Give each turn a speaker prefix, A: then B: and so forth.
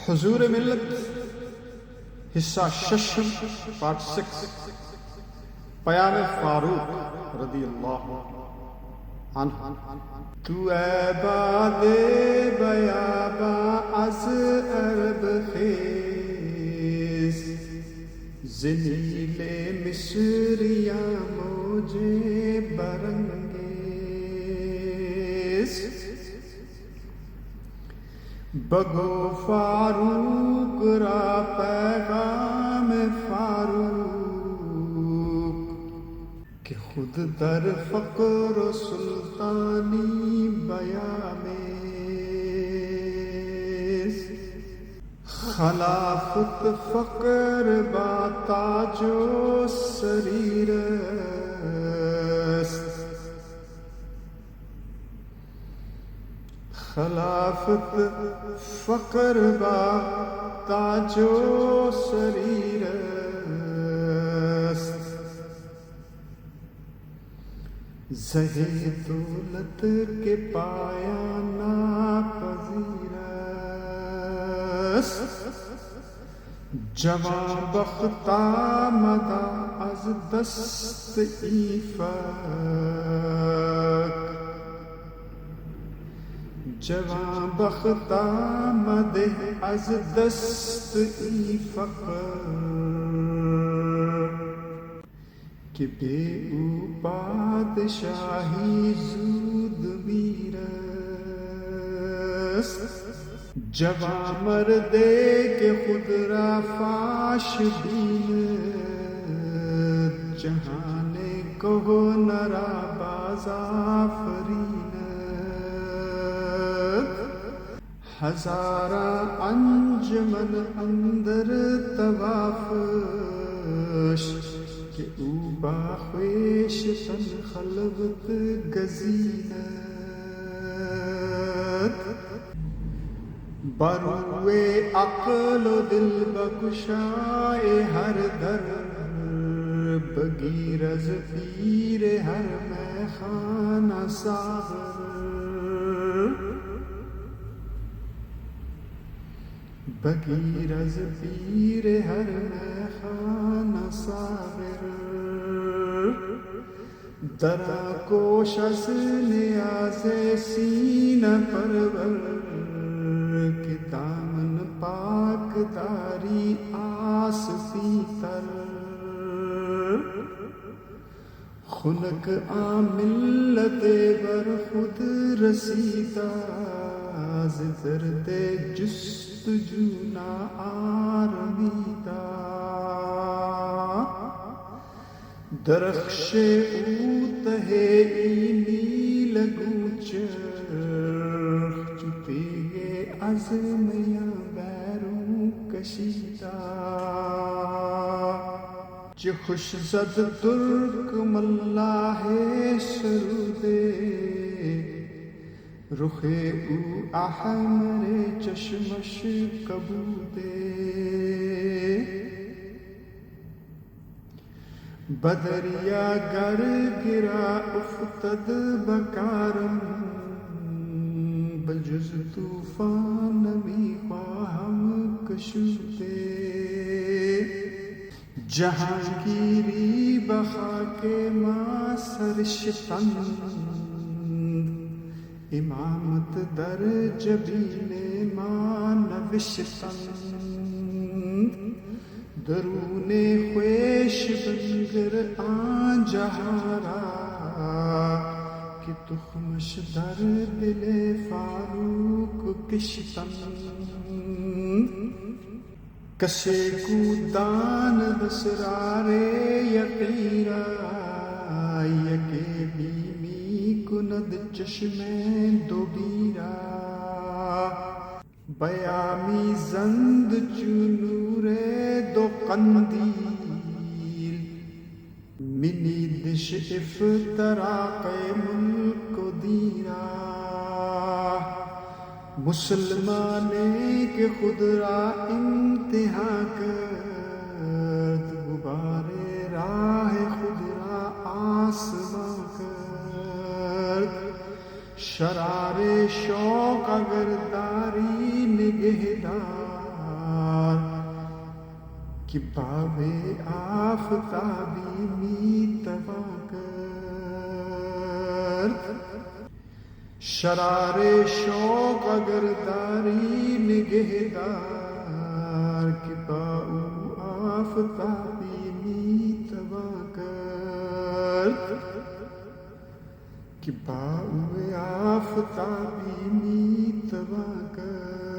A: حضور ملت حصہ ششم پارٹ 6 پیام فاروق رضی اللہ عنہ. تو اے باد بیابا از عرب خیز ذلیل مصریاں موجے برنگیز. بگو فاروق را پیغام فاروق کہ خود در فقر و سلطانی بیامیز. خلافت فقر با تاج و سریر است. خلافت فقر با تاج و سریر است. زہِ دولت کے پایا ناپذیر است. جوان بخت آمد از دست ایفاق. جوان بخت آمد از دست ایفاق کہ بے او بادشاہی زود میر است. جوان مردے کے خود را فاش بیند جہان کو نرا باز آفرین. ہزاراں انجمن اندر طوافش کہ او باخویش تن خلوت گزیند. بروئے عقل و دل بگشائے ہر در بگیرز پیر ہر میخانہ ساغر. بگیرز پیر ہر میخانہ ساغر. درا کوش از نیاز سینہ پرور کہ دامن پاک داری آس پیتر. خنک ملت بر خود رسیدہ ز درد جستجو نا آرمیدہ. درخش او تہے نیل گوچر چپے از میاں بیروں کشیدہ. چه خوش زد ترک ملاح سرودے رخ او احمر چشمش کبودے. بدریا گر گرا افتد بکارم بجز طوفان نمی خواہم کشودے. جہانگیری بخاک ما سرشتند امامت در جبین ما نوشتند. درون خویش بنگر آن جہارا کہ تخمش در دل فاروق کشتند. کسے کو دان دسرار یقیرا یکے بیمی کند چشم دو بیرا. بیامی زند چنور دو قندیل منی دش افتراق ملک و دیرا. مسلمانے کے خود را امتحان کرد غبار راہ خود را آسمان کرد. شرار شوق اگر داری نگہدار کہ باوے آفتابی میتوا کر شرار شوق اگر داری نگہدار کہ باو آفتابی میتوا کر کہ باو آفتابی میتوا کر